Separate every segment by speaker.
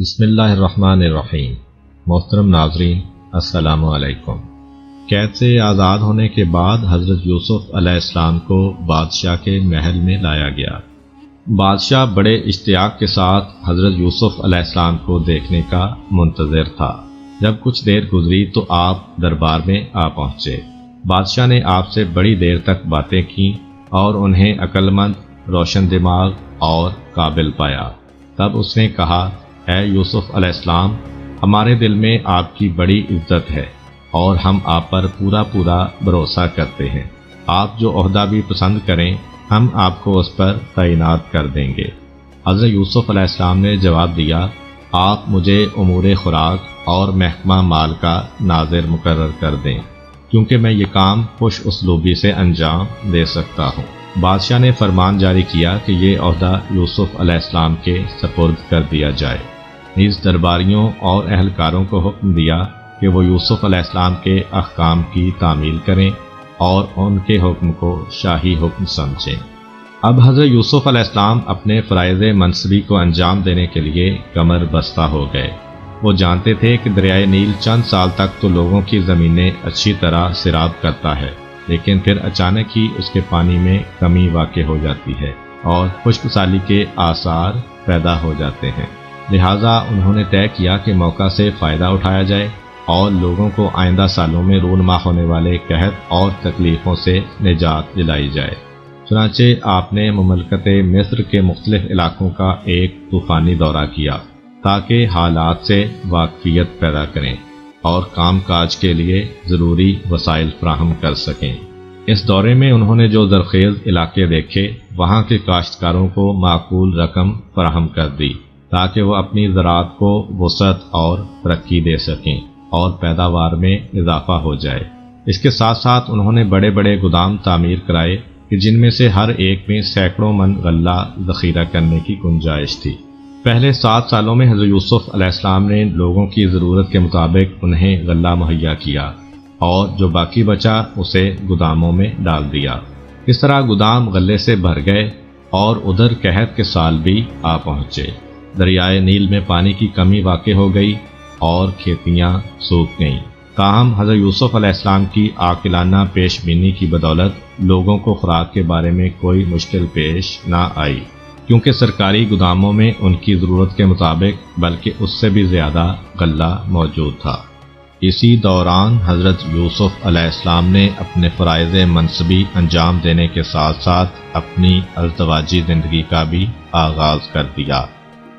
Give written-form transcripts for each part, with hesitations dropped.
Speaker 1: بسم اللہ الرحمن الرحیم۔ محترم ناظرین، السلام علیکم۔ قید سے آزاد ہونے کے بعد حضرت یوسف علیہ السلام کو بادشاہ کے محل میں لایا گیا۔ بادشاہ بڑے اشتیاق کے ساتھ حضرت یوسف علیہ السلام کو دیکھنے کا منتظر تھا۔ جب کچھ دیر گزری تو آپ دربار میں آ پہنچے۔ بادشاہ نے آپ سے بڑی دیر تک باتیں کی اور انہیں عقل مند، روشن دماغ اور قابل پایا۔ تب اس نے کہا، اے یوسف علیہ السلام، ہمارے دل میں آپ کی بڑی عزت ہے اور ہم آپ پر پورا بھروسہ کرتے ہیں۔ آپ جو عہدہ بھی پسند کریں ہم آپ کو اس پر تعینات کر دیں گے۔ حضرت یوسف علیہ السلام نے جواب دیا، آپ مجھے امور خوراک اور محکمہ مال کا ناظر مقرر کر دیں، کیونکہ میں یہ کام خوش اسلوبی سے انجام دے سکتا ہوں۔ بادشاہ نے فرمان جاری کیا کہ یہ عہدہ یوسف علیہ السلام کے سپرد کر دیا جائے۔ نیز درباریوں اور اہلکاروں کو حکم دیا کہ وہ یوسف علیہ السلام کے احکام کی تعمیل کریں اور ان کے حکم کو شاہی حکم سمجھیں۔ اب حضرت یوسف علیہ السلام اپنے فرائض منصبی کو انجام دینے کے لیے کمر بستہ ہو گئے۔ وہ جانتے تھے کہ دریائے نیل چند سال تک تو لوگوں کی زمینیں اچھی طرح سیراب کرتا ہے، لیکن پھر اچانک ہی اس کے پانی میں کمی واقع ہو جاتی ہے اور خشک سالی کے آثار پیدا ہو جاتے ہیں۔ لہٰذا انہوں نے طے کیا کہ موقع سے فائدہ اٹھایا جائے اور لوگوں کو آئندہ سالوں میں رونما ہونے والے قحط اور تکلیفوں سے نجات دلائی جائے۔ چنانچہ آپ نے مملکت مصر کے مختلف علاقوں کا ایک طوفانی دورہ کیا تاکہ حالات سے واقفیت پیدا کریں اور کام کاج کے لیے ضروری وسائل فراہم کر سکیں۔ اس دورے میں انہوں نے جو زرخیز علاقے دیکھے وہاں کے کاشتکاروں کو معقول رقم فراہم کر دی تاکہ وہ اپنی زراعت کو وسعت اور ترقی دے سکیں اور پیداوار میں اضافہ ہو جائے۔ اس کے ساتھ ساتھ انہوں نے بڑے بڑے گودام تعمیر کرائے کہ جن میں سے ہر ایک میں سینکڑوں من غلہ ذخیرہ کرنے کی گنجائش تھی۔ پہلے 7 سالوں میں حضرت یوسف علیہ السلام نے لوگوں کی ضرورت کے مطابق انہیں غلہ مہیا کیا اور جو باقی بچا اسے گوداموں میں ڈال دیا۔ اس طرح گودام غلے سے بھر گئے اور ادھر قحط کے سال بھی آ پہنچے۔ دریائے نیل میں پانی کی کمی واقع ہو گئی اور کھیتیاں سوکھ گئیں۔ تاہم حضرت یوسف علیہ السلام کی عاقلانہ پیش بینی کی بدولت لوگوں کو خوراک کے بارے میں کوئی مشکل پیش نہ آئی، کیونکہ سرکاری گوداموں میں ان کی ضرورت کے مطابق بلکہ اس سے بھی زیادہ غلہ موجود تھا۔ اسی دوران حضرت یوسف علیہ السلام نے اپنے فرائض منصبی انجام دینے کے ساتھ ساتھ اپنی ازدواجی زندگی کا بھی آغاز کر دیا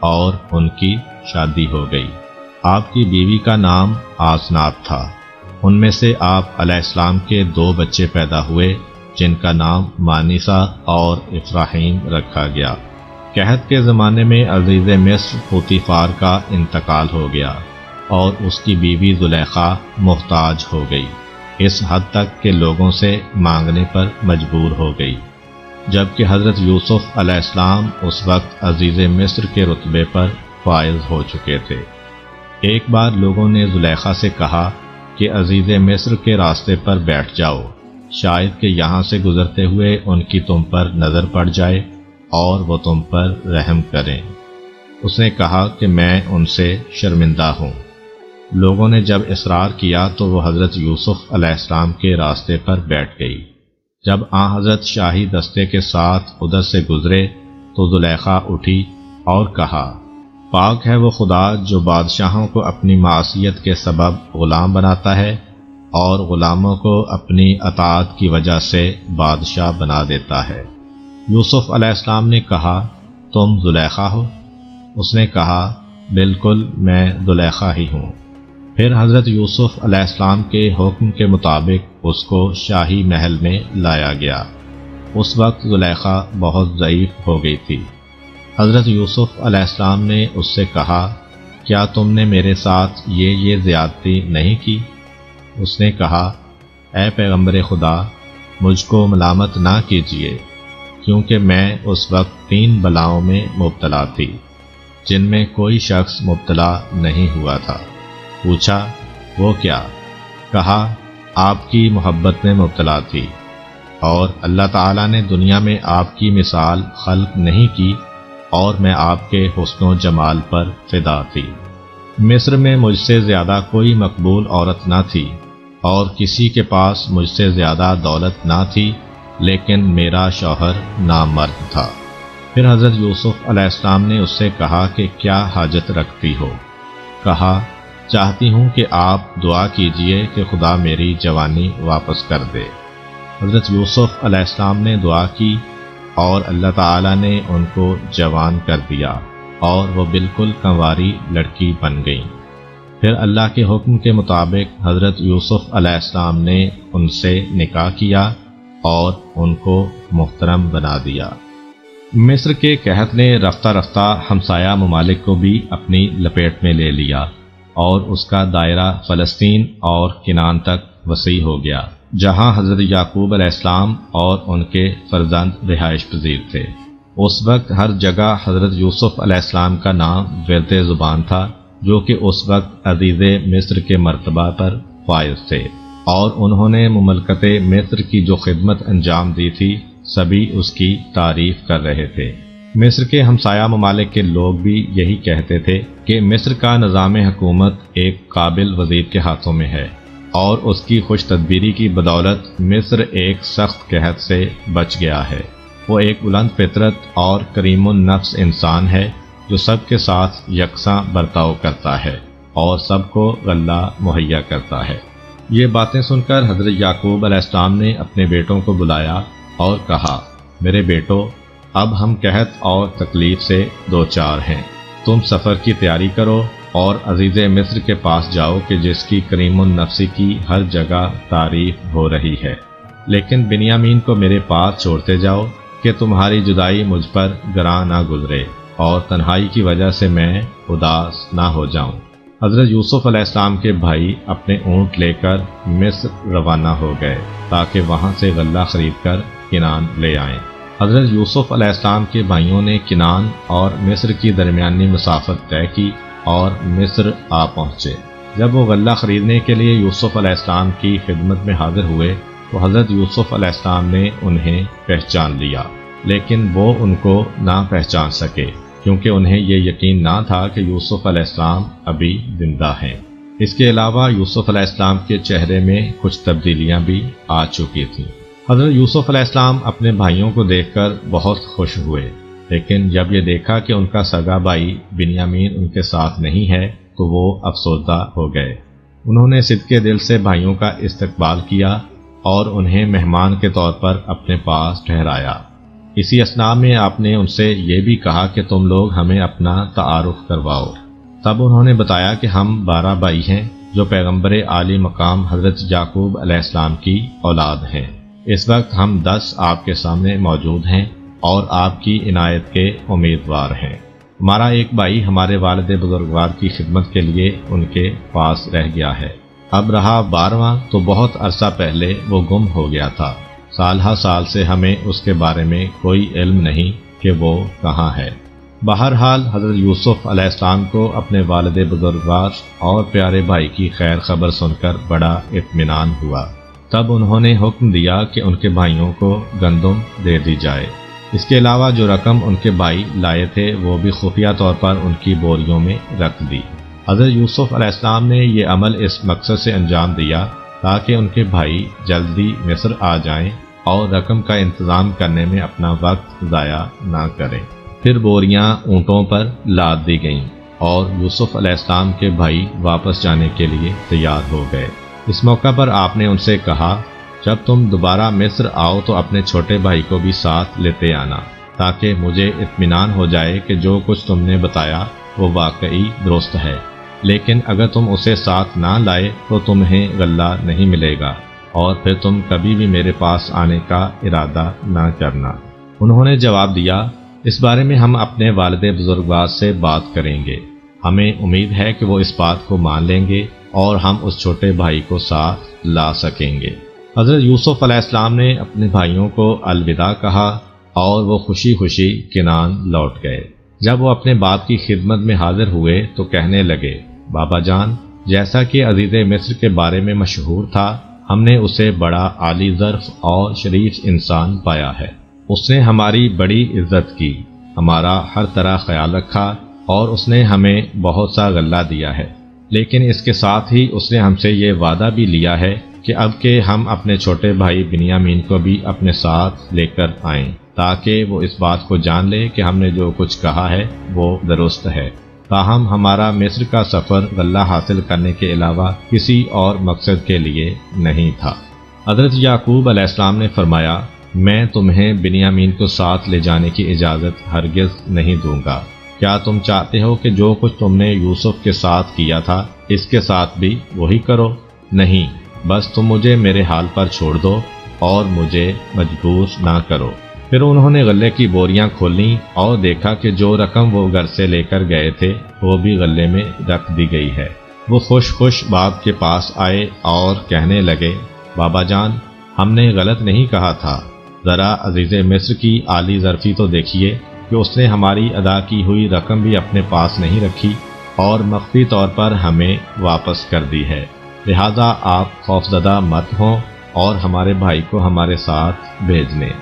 Speaker 1: اور ان کی شادی ہو گئی۔ آپ کی بیوی کا نام آسنات تھا۔ ان میں سے آپ علیہ السلام کے 2 بچے پیدا ہوئے جن کا نام مانیسا اور افراہیم رکھا گیا۔ قحط کے زمانے میں عزیز مصر پوتیفار کا انتقال ہو گیا اور اس کی بیوی زلیخا محتاج ہو گئی، اس حد تک کہ لوگوں سے مانگنے پر مجبور ہو گئی، جبکہ حضرت یوسف علیہ السلام اس وقت عزیز مصر کے رتبے پر فائز ہو چکے تھے۔ ایک بار لوگوں نے زلیخا سے کہا کہ عزیز مصر کے راستے پر بیٹھ جاؤ، شاید کہ یہاں سے گزرتے ہوئے ان کی تم پر نظر پڑ جائے اور وہ تم پر رحم کریں۔ اس نے کہا کہ میں ان سے شرمندہ ہوں۔ لوگوں نے جب اصرار کیا تو وہ حضرت یوسف علیہ السلام کے راستے پر بیٹھ گئی۔ جب حضرت شاہی دستے کے ساتھ ادھر سے گزرے تو زلیخا اٹھی اور کہا، پاک ہے وہ خدا جو بادشاہوں کو اپنی معصیت کے سبب غلام بناتا ہے اور غلاموں کو اپنی اطاعت کی وجہ سے بادشاہ بنا دیتا ہے۔ یوسف علیہ السلام نے کہا، تم زلیخا ہو؟ اس نے کہا، بالکل میں زلیخا ہی ہوں۔ پھر حضرت یوسف علیہ السلام کے حکم کے مطابق اس کو شاہی محل میں لایا گیا۔ اس وقت زلیخا بہت ضعیف ہو گئی تھی۔ حضرت یوسف علیہ السلام نے اس سے کہا، کیا تم نے میرے ساتھ یہ زیادتی نہیں کی؟ اس نے کہا، اے پیغمبر خدا، مجھ کو ملامت نہ کیجیے، کیونکہ میں اس وقت 3 بلاؤں میں مبتلا تھی جن میں کوئی شخص مبتلا نہیں ہوا تھا۔ پوچھا، وہ کیا؟ کہا، آپ کی محبت میں مبتلا تھی اور اللہ تعالیٰ نے دنیا میں آپ کی مثال خلق نہیں کی اور میں آپ کے حسن و جمال پر فدا تھی۔ مصر میں مجھ سے زیادہ کوئی مقبول عورت نہ تھی اور کسی کے پاس مجھ سے زیادہ دولت نہ تھی، لیکن میرا شوہر نامرد تھا۔ پھر حضرت یوسف علیہ السلام نے اس سے کہا کہ کیا حاجت رکھتی ہو؟ کہا چاہتی ہوں کہ آپ دعا کیجئے کہ خدا میری جوانی واپس کر دے۔ حضرت یوسف علیہ السلام نے دعا کی اور اللہ تعالیٰ نے ان کو جوان کر دیا اور وہ بالکل کنواری لڑکی بن گئی۔ پھر اللہ کے حکم کے مطابق حضرت یوسف علیہ السلام نے ان سے نکاح کیا اور ان کو محترم بنا دیا۔ مصر کے قحط نے رفتہ رفتہ ہمسایہ ممالک کو بھی اپنی لپیٹ میں لے لیا اور اس کا دائرہ فلسطین اور کنعان تک وسیع ہو گیا، جہاں حضرت یعقوب علیہ السلام اور ان کے فرزند رہائش پذیر تھے۔ اس وقت ہر جگہ حضرت یوسف علیہ السلام کا نام ورد زبان تھا، جو کہ اس وقت عزیز مصر کے مرتبہ پر فائز تھے، اور انہوں نے مملکت مصر کی جو خدمت انجام دی تھی سبھی اس کی تعریف کر رہے تھے۔ مصر کے ہمسایہ ممالک کے لوگ بھی یہی کہتے تھے کہ مصر کا نظام حکومت ایک قابل وزیر کے ہاتھوں میں ہے، اور اس کی خوش تدبیری کی بدولت مصر ایک سخت قحط سے بچ گیا ہے۔ وہ ایک بلند فطرت اور کریم النفس انسان ہے جو سب کے ساتھ یکساں برتاؤ کرتا ہے اور سب کو غلہ مہیا کرتا ہے۔ یہ باتیں سن کر حضرت یعقوب علیہ السلام نے اپنے بیٹوں کو بلایا اور کہا میرے بیٹو، اب ہم قحط اور تکلیف سے دوچار ہیں، تم سفر کی تیاری کرو اور عزیز مصر کے پاس جاؤ کہ جس کی کریم النفسی کی ہر جگہ تعریف ہو رہی ہے، لیکن بنیامین کو میرے پاس چھوڑتے جاؤ کہ تمہاری جدائی مجھ پر گراں نہ گزرے اور تنہائی کی وجہ سے میں اداس نہ ہو جاؤں۔ حضرت یوسف علیہ السلام کے بھائی اپنے اونٹ لے کر مصر روانہ ہو گئے تاکہ وہاں سے غلہ خرید کر کنعان لے آئیں۔ حضرت یوسف علیہ السلام کے بھائیوں نے کنعان اور مصر کی درمیانی مسافت طے کی اور مصر آ پہنچے۔ جب وہ غلہ خریدنے کے لیے یوسف علیہ السلام کی خدمت میں حاضر ہوئے تو حضرت یوسف علیہ السلام نے انہیں پہچان لیا، لیکن وہ ان کو نہ پہچان سکے کیونکہ انہیں یہ یقین نہ تھا کہ یوسف علیہ السلام ابھی زندہ ہیں۔ اس کے علاوہ یوسف علیہ السلام کے چہرے میں کچھ تبدیلیاں بھی آ چکی تھیں۔ حضرت یوسف علیہ السلام اپنے بھائیوں کو دیکھ کر بہت خوش ہوئے، لیکن جب یہ دیکھا کہ ان کا سگا بھائی بنیامین ان کے ساتھ نہیں ہے تو وہ افسردہ ہو گئے۔ انہوں نے صدقے دل سے بھائیوں کا استقبال کیا اور انہیں مہمان کے طور پر اپنے پاس ٹھہرایا۔ اسی اثناء میں آپ نے ان سے یہ بھی کہا کہ تم لوگ ہمیں اپنا تعارف کرواؤ۔ تب انہوں نے بتایا کہ ہم 12 بھائی ہیں جو پیغمبر عالی مقام حضرت یعقوب علیہ السلام کی اولاد ہیں۔ اس وقت ہم 10 آپ کے سامنے موجود ہیں اور آپ کی عنایت کے امیدوار ہیں۔ ہمارا ایک بھائی ہمارے والد بزرگوار کی خدمت کے لیے ان کے پاس رہ گیا ہے، اب رہا 12واں تو بہت عرصہ پہلے وہ گم ہو گیا تھا، سال ہر سال سے ہمیں اس کے بارے میں کوئی علم نہیں کہ وہ کہاں ہے۔ بہرحال حضرت یوسف علیہ السلام کو اپنے والد بزرگوار اور پیارے بھائی کی خیر خبر سن کر بڑا اطمینان ہوا۔ تب انہوں نے حکم دیا کہ ان کے بھائیوں کو گندم دے دی جائے۔ اس کے علاوہ جو رقم ان کے بھائی لائے تھے وہ بھی خفیہ طور پر ان کی بوریوں میں رکھ دی۔ حضرت یوسف علیہ السلام نے یہ عمل اس مقصد سے انجام دیا تاکہ ان کے بھائی جلدی مصر آ جائیں اور رقم کا انتظام کرنے میں اپنا وقت ضائع نہ کریں۔ پھر بوریاں اونٹوں پر لاد دی گئیں اور یوسف علیہ السلام کے بھائی واپس جانے کے لیے تیار ہو گئے۔ اس موقع پر آپ نے ان سے کہا جب تم دوبارہ مصر آؤ تو اپنے چھوٹے بھائی کو بھی ساتھ لیتے آنا تاکہ مجھے اطمینان ہو جائے کہ جو کچھ تم نے بتایا وہ واقعی درست ہے، لیکن اگر تم اسے ساتھ نہ لائے تو تمہیں غلہ نہیں ملے گا اور پھر تم کبھی بھی میرے پاس آنے کا ارادہ نہ کرنا۔ انہوں نے جواب دیا اس بارے میں ہم اپنے والد بزرگوار سے بات کریں گے، ہمیں امید ہے کہ وہ اس بات کو مان لیں گے اور ہم اس چھوٹے بھائی کو ساتھ لا سکیں گے۔ حضرت یوسف علیہ السلام نے اپنے بھائیوں کو الوداع کہا اور وہ خوشی خوشی کنعان لوٹ گئے۔ جب وہ اپنے باپ کی خدمت میں حاضر ہوئے تو کہنے لگے بابا جان، جیسا کہ عزیز مصر کے بارے میں مشہور تھا، ہم نے اسے بڑا عالی ظرف اور شریف انسان پایا ہے۔ اس نے ہماری بڑی عزت کی، ہمارا ہر طرح خیال رکھا اور اس نے ہمیں بہت سا غلہ دیا ہے، لیکن اس کے ساتھ ہی اس نے ہم سے یہ وعدہ بھی لیا ہے کہ اب کہ ہم اپنے چھوٹے بھائی بنیامین کو بھی اپنے ساتھ لے کر آئیں، تاکہ وہ اس بات کو جان لے کہ ہم نے جو کچھ کہا ہے وہ درست ہے۔ تاہم ہمارا مصر کا سفر غلہ حاصل کرنے کے علاوہ کسی اور مقصد کے لیے نہیں تھا۔ حضرت یعقوب علیہ السلام نے فرمایا، میں تمہیں بنیامین کو ساتھ لے جانے کی اجازت ہرگز نہیں دوں گا۔ کیا تم چاہتے ہو کہ جو کچھ تم نے یوسف کے ساتھ کیا تھا اس کے ساتھ بھی وہی کرو؟ نہیں، بس تم مجھے میرے حال پر چھوڑ دو اور مجھے مجبور نہ کرو۔ پھر انہوں نے غلے کی بوریاں کھولیں اور دیکھا کہ جو رقم وہ گھر سے لے کر گئے تھے وہ بھی غلے میں رکھ دی گئی ہے۔ وہ خوش باپ کے پاس آئے اور کہنے لگے، بابا جان، ہم نے غلط نہیں کہا تھا، ذرا عزیز مصر کی عالی ظرفی تو دیکھیے کہ اس نے ہماری ادا کی ہوئی رقم بھی اپنے پاس نہیں رکھی اور مخفی طور پر ہمیں واپس کر دی ہے، لہذا آپ خوفزدہ مت ہوں اور ہمارے بھائی کو ہمارے ساتھ بھیج لیں،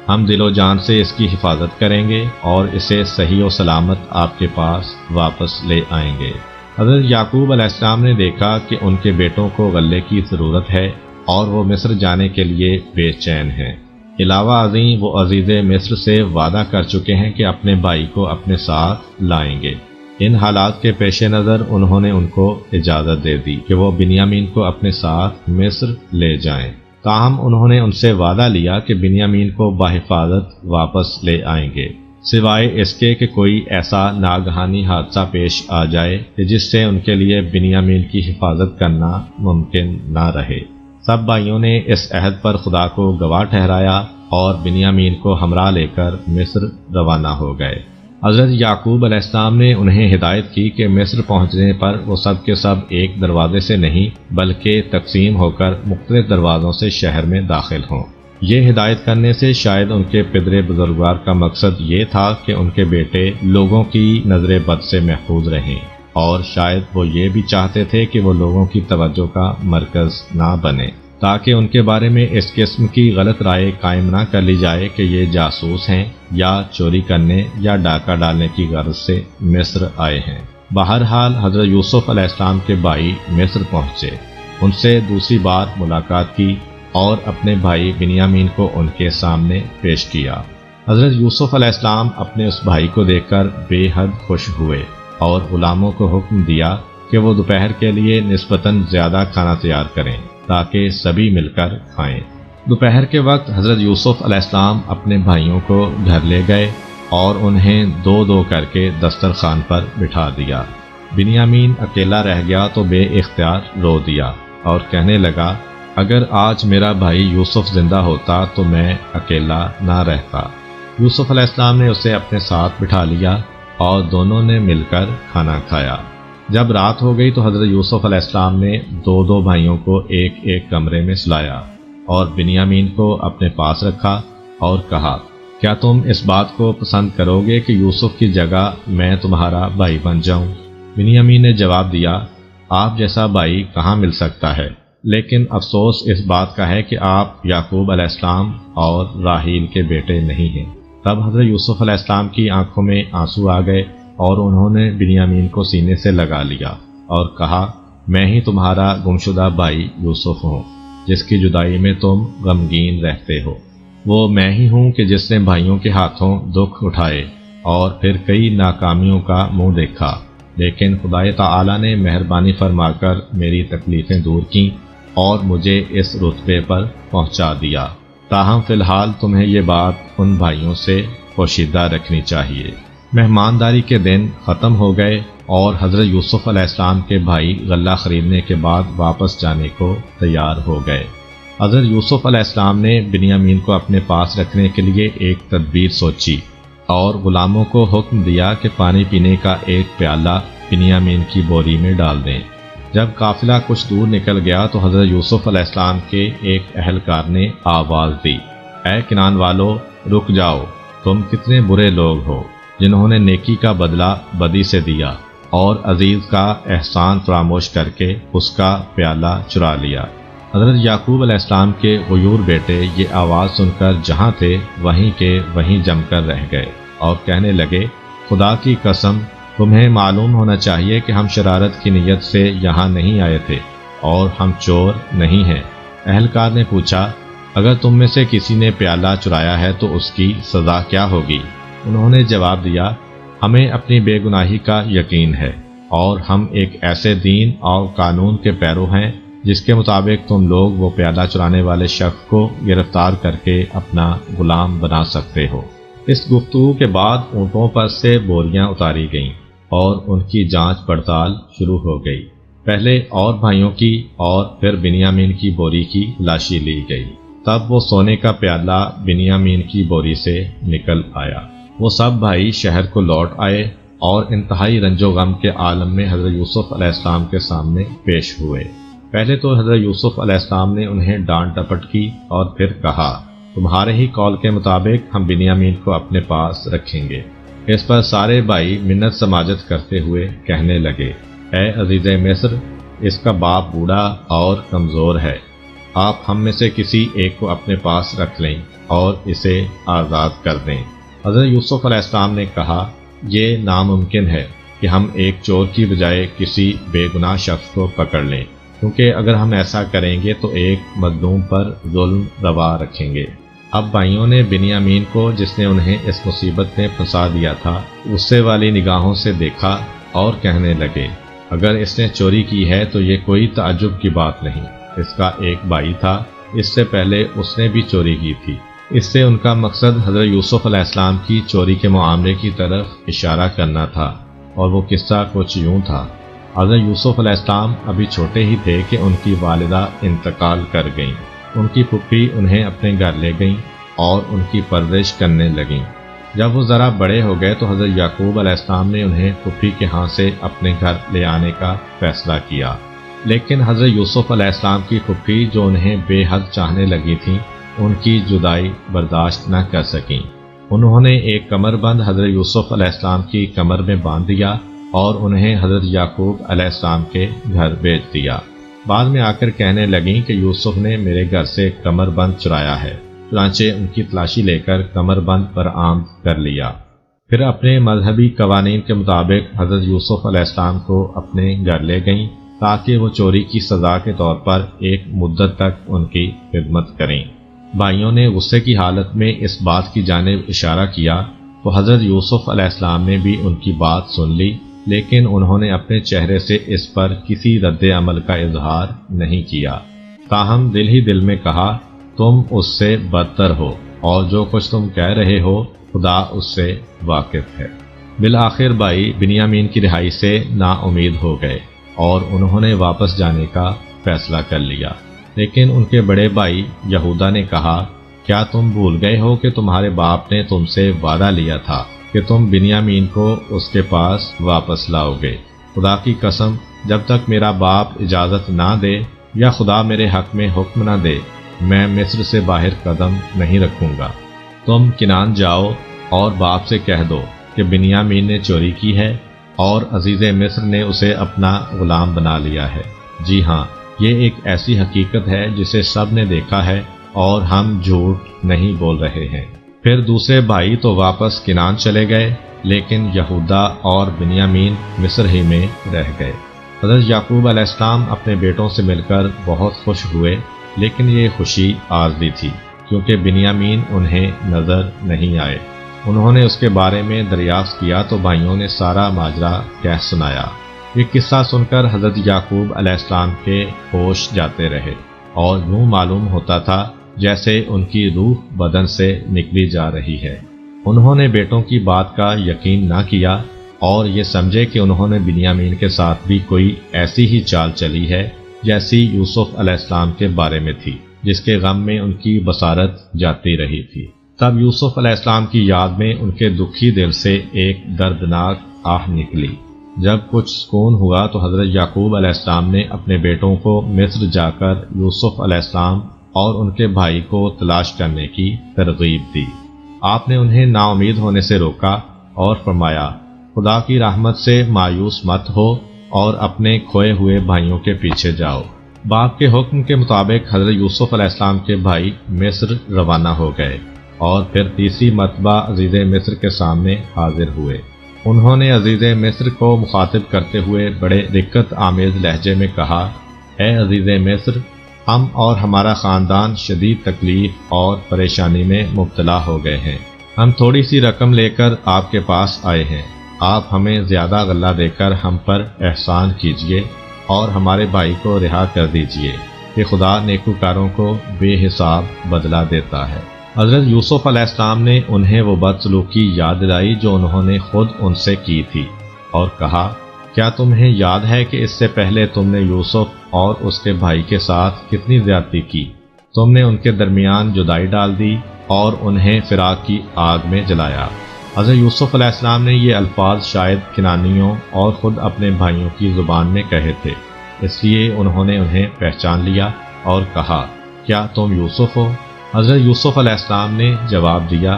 Speaker 1: ہم دل و جان سے اس کی حفاظت کریں گے اور اسے صحیح و سلامت آپ کے پاس واپس لے آئیں گے۔ حضرت یعقوب علیہ السلام نے دیکھا کہ ان کے بیٹوں کو غلے کی ضرورت ہے اور وہ مصر جانے کے لیے بے چین ہیں۔ علاوہ ازیں وہ عزیز مصر سے وعدہ کر چکے ہیں کہ اپنے بھائی کو اپنے ساتھ لائیں گے۔ ان حالات کے پیش نظر انہوں نے ان کو اجازت دے دی کہ وہ بنیامین کو اپنے ساتھ مصر لے جائیں، تاہم انہوں نے ان سے وعدہ لیا کہ بنیامین کو بحفاظت واپس لے آئیں گے، سوائے اس کے کہ کوئی ایسا ناگہانی حادثہ پیش آ جائے کہ جس سے ان کے لیے بنیامین کی حفاظت کرنا ممکن نہ رہے۔ سب بھائیوں نے اس عہد پر خدا کو گواہ ٹھہرایا اور بنیامین کو ہمراہ لے کر مصر روانہ ہو گئے۔ حضرت یعقوب علیہ السلام نے انہیں ہدایت کی کہ مصر پہنچنے پر وہ سب کے سب ایک دروازے سے نہیں بلکہ تقسیم ہو کر مختلف دروازوں سے شہر میں داخل ہوں۔ یہ ہدایت کرنے سے شاید ان کے پدر بزرگوار کا مقصد یہ تھا کہ ان کے بیٹے لوگوں کی نظر بد سے محفوظ رہیں، اور شاید وہ یہ بھی چاہتے تھے کہ وہ لوگوں کی توجہ کا مرکز نہ بنے، تاکہ ان کے بارے میں اس قسم کی غلط رائے قائم نہ کر لی جائے کہ یہ جاسوس ہیں یا چوری کرنے یا ڈاکہ ڈالنے کی غرض سے مصر آئے ہیں۔ بہرحال حضرت یوسف علیہ السلام کے بھائی مصر پہنچے، ان سے دوسری بار ملاقات کی اور اپنے بھائی بنیامین کو ان کے سامنے پیش کیا۔ حضرت یوسف علیہ السلام اپنے اس بھائی کو دیکھ کر بے حد خوش ہوئے اور غلاموں کو حکم دیا کہ وہ دوپہر کے لیے نسبتاً زیادہ کھانا تیار کریں تاکہ سبھی مل کر کھائیں۔ دوپہر کے وقت حضرت یوسف علیہ السلام اپنے بھائیوں کو گھر لے گئے اور انہیں دو دو کر کے دسترخوان پر بٹھا دیا۔ بنیامین اکیلا رہ گیا تو بے اختیار رو دیا اور کہنے لگا، اگر آج میرا بھائی یوسف زندہ ہوتا تو میں اکیلا نہ رہتا۔ یوسف علیہ السلام نے اسے اپنے ساتھ بٹھا لیا اور دونوں نے مل کر کھانا کھایا۔ جب رات ہو گئی تو حضرت یوسف علیہ السلام نے دو دو بھائیوں کو ایک ایک کمرے میں سلایا اور بنیامین کو اپنے پاس رکھا اور کہا، کیا تم اس بات کو پسند کرو گے کہ یوسف کی جگہ میں تمہارا بھائی بن جاؤں؟ بنیامین نے جواب دیا، آپ جیسا بھائی کہاں مل سکتا ہے، لیکن افسوس اس بات کا ہے کہ آپ یعقوب علیہ السلام اور راحیل کے بیٹے نہیں ہیں۔ تب حضرت یوسف علیہ السلام کی آنکھوں میں آنسو آ گئے اور انہوں نے بنیامین کو سینے سے لگا لیا اور کہا، میں ہی تمہارا گمشدہ بھائی یوسف ہوں جس کی جدائی میں تم غمگین رہتے ہو۔ وہ میں ہی ہوں کہ جس نے بھائیوں کے ہاتھوں دکھ اٹھائے اور پھر کئی ناکامیوں کا منہ دیکھا، لیکن خدا تعالی نے مہربانی فرما کر میری تکلیفیں دور کیں اور مجھے اس رتبے پر پہنچا دیا۔ تاہم فی الحال تمہیں یہ بات ان بھائیوں سے پوشیدہ رکھنی چاہیے۔ مہمانداری کے دن ختم ہو گئے اور حضرت یوسف علیہ السلام کے بھائی غلہ خریدنے کے بعد واپس جانے کو تیار ہو گئے۔ حضرت یوسف علیہ السلام نے بنیامین کو اپنے پاس رکھنے کے لیے ایک تدبیر سوچی اور غلاموں کو حکم دیا کہ پانی پینے کا ایک پیالہ بنیامین کی بوری میں ڈال دیں۔ جب قافلہ کچھ دور نکل گیا تو حضرت یوسف علیہ السلام کے ایک اہلکار نے آواز دی، اے کنعان والو، رک جاؤ، تم کتنے برے لوگ ہو جنہوں نے نیکی کا بدلہ بدی سے دیا اور عزیز کا احسان فراموش کر کے اس کا پیالہ چرا لیا۔ حضرت یعقوب علیہ السلام کے غیور بیٹے یہ آواز سن کر جہاں تھے وہیں کے وہیں جم کر رہ گئے اور کہنے لگے خدا کی قسم تمہیں معلوم ہونا چاہیے کہ ہم شرارت کی نیت سے یہاں نہیں آئے تھے اور ہم چور نہیں ہیں۔ اہلکار نے پوچھا اگر تم میں سے کسی نے پیالہ چرایا ہے تو اس کی سزا کیا ہوگی؟ انہوں نے جواب دیا ہمیں اپنی بے گناہی کا یقین ہے اور ہم ایک ایسے دین اور قانون کے پیرو ہیں جس کے مطابق تم لوگ وہ پیالہ چرانے والے شخص کو گرفتار کر کے اپنا غلام بنا سکتے ہو۔ اس گفتگو کے بعد اونٹوں پر سے بوریاں اتاری گئیں اور ان کی جانچ پڑتال شروع ہو گئی۔ پہلے اور بھائیوں کی اور پھر بنیامین کی بوری کی تلاشی لی گئی۔ تب وہ سونے کا پیالہ بنیامین کی بوری سے نکل آیا۔ وہ سب بھائی شہر کو لوٹ آئے اور انتہائی رنج و غم کے عالم میں حضرت یوسف علیہ السلام کے سامنے پیش ہوئے۔ پہلے تو حضرت یوسف علیہ السلام نے انہیں ڈانٹ ڈپٹ کی اور پھر کہا تمہارے ہی قول کے مطابق ہم بنیامین کو اپنے پاس رکھیں گے۔ اس پر سارے بھائی منت سماجت کرتے ہوئے کہنے لگے اے عزیز مصر، اس کا باپ بوڑھا اور کمزور ہے، آپ ہم میں سے کسی ایک کو اپنے پاس رکھ لیں اور اسے آزاد کر دیں۔ حضرت یوسف علیہ السلام نے کہا یہ ناممکن ہے کہ ہم ایک چور کی بجائے کسی بے گناہ شخص کو پکڑ لیں، کیونکہ اگر ہم ایسا کریں گے تو ایک مظلوم پر ظلم روا رکھیں گے۔ اب بھائیوں نے بنیامین کو جس نے انہیں اس مصیبت میں پھنسا دیا تھا غصے والی نگاہوں سے دیکھا اور کہنے لگے اگر اس نے چوری کی ہے تو یہ کوئی تعجب کی بات نہیں، اس کا ایک بھائی تھا، اس سے پہلے اس نے بھی چوری کی تھی۔ اس سے ان کا مقصد حضرت یوسف علیہ السلام کی چوری کے معاملے کی طرف اشارہ کرنا تھا، اور وہ قصہ کچھ یوں تھا۔ حضرت یوسف علیہ السلام ابھی چھوٹے ہی تھے کہ ان کی والدہ انتقال کر گئیں۔ ان کی پھپھی انہیں اپنے گھر لے گئیں اور ان کی پرورش کرنے لگیں۔ جب وہ ذرا بڑے ہو گئے تو حضرت یعقوب علیہ السلام نے انہیں پھپھی کے ہاں سے اپنے گھر لے آنے کا فیصلہ کیا، لیکن حضرت یوسف علیہ السلام کی پھپھی جو انہیں بے حد چاہنے لگی تھیں ان کی جدائی برداشت نہ کر سکیں۔ انہوں نے ایک کمر بند حضرت یوسف علیہ السلام کی کمر میں باندھ دیا اور انہیں حضرت یعقوب علیہ السلام کے گھر بھیج دیا۔ بعد میں آ کر کہنے لگیں کہ یوسف نے میرے گھر سے کمر بند چرایا ہے، چنانچہ ان کی تلاشی لے کر کمر بند برآمد کر لیا۔ پھر اپنے مذہبی قوانین کے مطابق حضرت یوسف علیہ السلام کو اپنے گھر لے گئیں تاکہ وہ چوری کی سزا کے طور پر ایک مدت تک ان کی خدمت کریں۔ بھائیوں نے غصے کی حالت میں اس بات کی جانب اشارہ کیا تو حضرت یوسف علیہ السلام نے بھی ان کی بات سن لی، لیکن انہوں نے اپنے چہرے سے اس پر کسی رد عمل کا اظہار نہیں کیا، تاہم دل ہی دل میں کہا تم اس سے بدتر ہو اور جو کچھ تم کہہ رہے ہو خدا اس سے واقف ہے۔ بالآخر بھائی بنیامین کی رہائی سے نا امید ہو گئے اور انہوں نے واپس جانے کا فیصلہ کر لیا، لیکن ان کے بڑے بھائی یہودا نے کہا کیا تم بھول گئے ہو کہ تمہارے باپ نے تم سے وعدہ لیا تھا کہ تم بنیامین کو اس کے پاس واپس لاؤ گے؟ خدا کی قسم جب تک میرا باپ اجازت نہ دے یا خدا میرے حق میں حکم نہ دے میں مصر سے باہر قدم نہیں رکھوں گا۔ تم کنعان جاؤ اور باپ سے کہہ دو کہ بنیامین نے چوری کی ہے اور عزیز مصر نے اسے اپنا غلام بنا لیا ہے۔ جی ہاں، یہ ایک ایسی حقیقت ہے جسے سب نے دیکھا ہے اور ہم جھوٹ نہیں بول رہے ہیں۔ پھر دوسرے بھائی تو واپس کنعان چلے گئے، لیکن یہودا اور بنیامین مصر ہی میں رہ گئے۔ حضرت یعقوب علیہ السلام اپنے بیٹوں سے مل کر بہت خوش ہوئے، لیکن یہ خوشی عارضی تھی کیونکہ بنیامین انہیں نظر نہیں آئے۔ انہوں نے اس کے بارے میں دریافت کیا تو بھائیوں نے سارا ماجرا کہہ سنایا۔ یہ قصہ سن کر حضرت یعقوب علیہ السلام کے ہوش جاتے رہے اور یوں معلوم ہوتا تھا جیسے ان کی روح بدن سے نکلی جا رہی ہے۔ انہوں نے بیٹوں کی بات کا یقین نہ کیا اور یہ سمجھے کہ انہوں نے بنیامین کے ساتھ بھی کوئی ایسی ہی چال چلی ہے جیسی یوسف علیہ السلام کے بارے میں تھی، جس کے غم میں ان کی بصارت جاتی رہی تھی۔ تب یوسف علیہ السلام کی یاد میں ان کے دکھی دل سے ایک دردناک آہ نکلی۔ جب کچھ سکون ہوا تو حضرت یعقوب علیہ السلام نے اپنے بیٹوں کو مصر جا کر یوسف علیہ السلام اور ان کے بھائی کو تلاش کرنے کی ترغیب دی۔ آپ نے انہیں نا امید ہونے سے روکا اور فرمایا خدا کی رحمت سے مایوس مت ہو اور اپنے کھوئے ہوئے بھائیوں کے پیچھے جاؤ۔ باپ کے حکم کے مطابق حضرت یوسف علیہ السلام کے بھائی مصر روانہ ہو گئے اور پھر تیسری مرتبہ عزیز مصر کے سامنے حاضر ہوئے۔ انہوں نے عزیز مصر کو مخاطب کرتے ہوئے بڑے رقت آمیز لہجے میں کہا، اے عزیز مصر، ہم اور ہمارا خاندان شدید تکلیف اور پریشانی میں مبتلا ہو گئے ہیں۔ ہم تھوڑی سی رقم لے کر آپ کے پاس آئے ہیں۔ آپ ہمیں زیادہ غلہ دے کر ہم پر احسان کیجیے اور ہمارے بھائی کو رہا کر دیجیے کہ خدا نیکوکاروں کو بے حساب بدلہ دیتا ہے۔ حضرت یوسف علیہ السلام نے انہیں وہ بدسلوکی یاد دلائی جو انہوں نے خود ان سے کی تھی، اور کہا، کیا تمہیں یاد ہے کہ اس سے پہلے تم نے یوسف اور اس کے بھائی کے ساتھ کتنی زیادتی کی؟ تم نے ان کے درمیان جدائی ڈال دی اور انہیں فراق کی آگ میں جلایا۔ حضرت یوسف علیہ السلام نے یہ الفاظ شاید کنانیوں اور خود اپنے بھائیوں کی زبان میں کہے تھے، اس لیے انہوں نے انہیں پہچان لیا اور کہا، کیا تم یوسف ہو؟ حضرت یوسف علیہ السلام نے جواب دیا،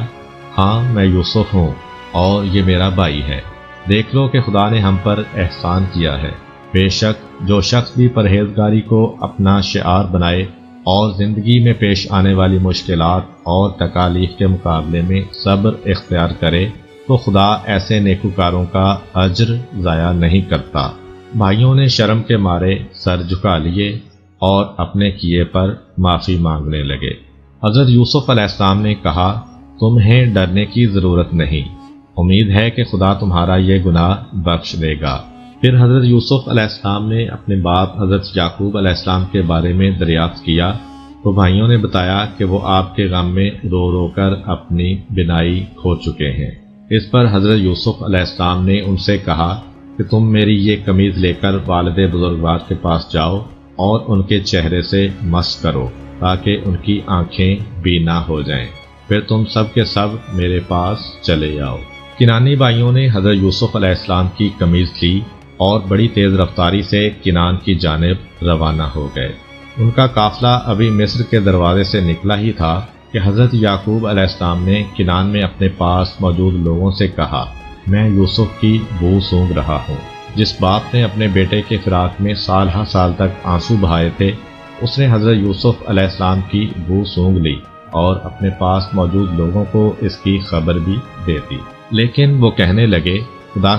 Speaker 1: ہاں میں یوسف ہوں اور یہ میرا بھائی ہے۔ دیکھ لو کہ خدا نے ہم پر احسان کیا ہے۔ بے شک جو شخص بھی پرہیزگاری کو اپنا شعار بنائے اور زندگی میں پیش آنے والی مشکلات اور تکالیف کے مقابلے میں صبر اختیار کرے تو خدا ایسے نیکوکاروں کا اجر ضائع نہیں کرتا۔ بھائیوں نے شرم کے مارے سر جھکا لیے اور اپنے کیے پر معافی مانگنے لگے۔ حضرت یوسف علیہ السلام نے کہا، تمہیں ڈرنے کی ضرورت نہیں، امید ہے کہ خدا تمہارا یہ گناہ بخش دے گا۔ پھر حضرت یوسف علیہ السلام نے اپنے باپ حضرت یعقوب علیہ السلام کے بارے میں دریافت کیا تو بھائیوں نے بتایا کہ وہ آپ کے غم میں رو رو کر اپنی بینائی کھو چکے ہیں۔ اس پر حضرت یوسف علیہ السلام نے ان سے کہا کہ تم میری یہ قمیض لے کر والد بزرگوار کے پاس جاؤ اور ان کے چہرے سے مس کرو تاکہ ان کی آنکھیں بینا ہو جائیں، پھر تم سب کے سب میرے پاس چلے آؤ۔ کنانی بھائیوں نے حضرت یوسف علیہ السلام کی قمیض لی اور بڑی تیز رفتاری سے کنان کی جانب روانہ ہو گئے۔ ان کا قافلہ ابھی مصر کے دروازے سے نکلا ہی تھا کہ حضرت یعقوب علیہ السلام نے کنان میں اپنے پاس موجود لوگوں سے کہا، میں یوسف کی بو سونگھ رہا ہوں۔ جس باپ نے اپنے بیٹے کے فراق میں سال ہر سال تک آنسو بہائے تھے، اس نے حضرت یوسف علیہ السلام کی بو سونگھ لی اور اپنے پاس موجود لوگوں کو اس کی خبر بھی دے دی۔ لیکن وہ کہنے لگے، خدا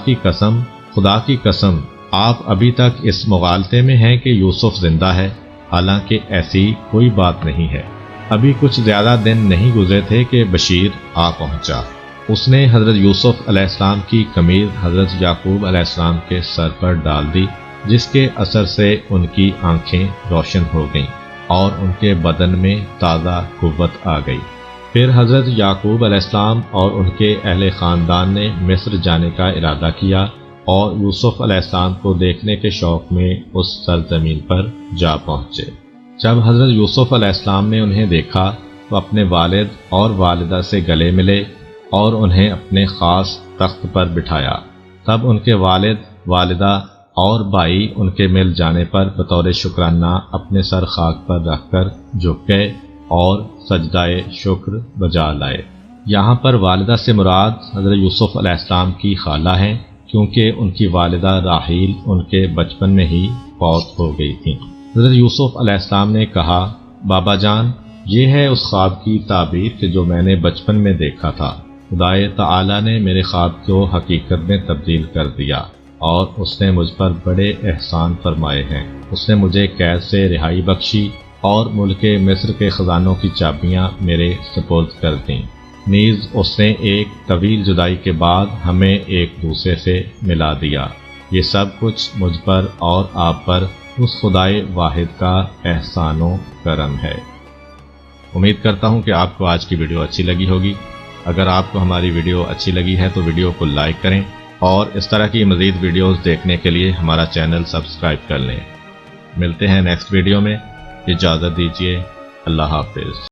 Speaker 1: کی قسم آپ ابھی تک اس مغالطے میں ہیں کہ یوسف زندہ ہے، حالانکہ ایسی کوئی بات نہیں ہے۔ ابھی کچھ زیادہ دن نہیں گزرے تھے کہ بشیر آ پہنچا۔ اس نے حضرت یوسف علیہ السلام کی قمیض حضرت یعقوب علیہ السلام کے سر پر ڈال دی، جس کے اثر سے ان کی آنکھیں روشن ہو گئیں اور ان کے بدن میں تازہ قوت آ گئی۔ پھر حضرت یعقوب علیہ السلام اور ان کے اہل خاندان نے مصر جانے کا ارادہ کیا اور یوسف علیہ السلام کو دیکھنے کے شوق میں اس سرزمین پر جا پہنچے۔ جب حضرت یوسف علیہ السلام نے انہیں دیکھا تو اپنے والد اور والدہ سے گلے ملے اور انہیں اپنے خاص تخت پر بٹھایا۔ تب ان کے والد، والدہ اور بھائی ان کے مل جانے پر بطور شکرانہ اپنے سر خاک پر رکھ کر جھک گئے اور سجدائے شکر بجا لائے۔ یہاں پر والدہ سے مراد حضرت یوسف علیہ السلام کی خالہ ہیں، کیونکہ ان کی والدہ راحیل ان کے بچپن میں ہی فوت ہو گئی تھیں۔ حضرت یوسف علیہ السلام نے کہا، بابا جان، یہ ہے اس خواب کی تعبیر کہ جو میں نے بچپن میں دیکھا تھا۔ خدائے تعالی نے میرے خواب کو حقیقت میں تبدیل کر دیا اور اس نے مجھ پر بڑے احسان فرمائے ہیں۔ اس نے مجھے قید سے رہائی بخشی اور ملک مصر کے خزانوں کی چابیاں میرے سپرد کر دیں۔ نیز اس نے ایک طویل جدائی کے بعد ہمیں ایک دوسرے سے ملا دیا۔ یہ سب کچھ مجھ پر اور آپ پر اس خدائے واحد کا احسان و کرم ہے۔ امید کرتا ہوں کہ آپ کو آج کی ویڈیو اچھی لگی ہوگی۔ اگر آپ کو ہماری ویڈیو اچھی لگی ہے تو ویڈیو کو لائک کریں اور اس طرح کی مزید ویڈیوز دیکھنے کے لیے ہمارا چینل سبسکرائب کر لیں۔ ملتے ہیں نیکسٹ ویڈیو میں، اجازت دیجیے، اللہ حافظ۔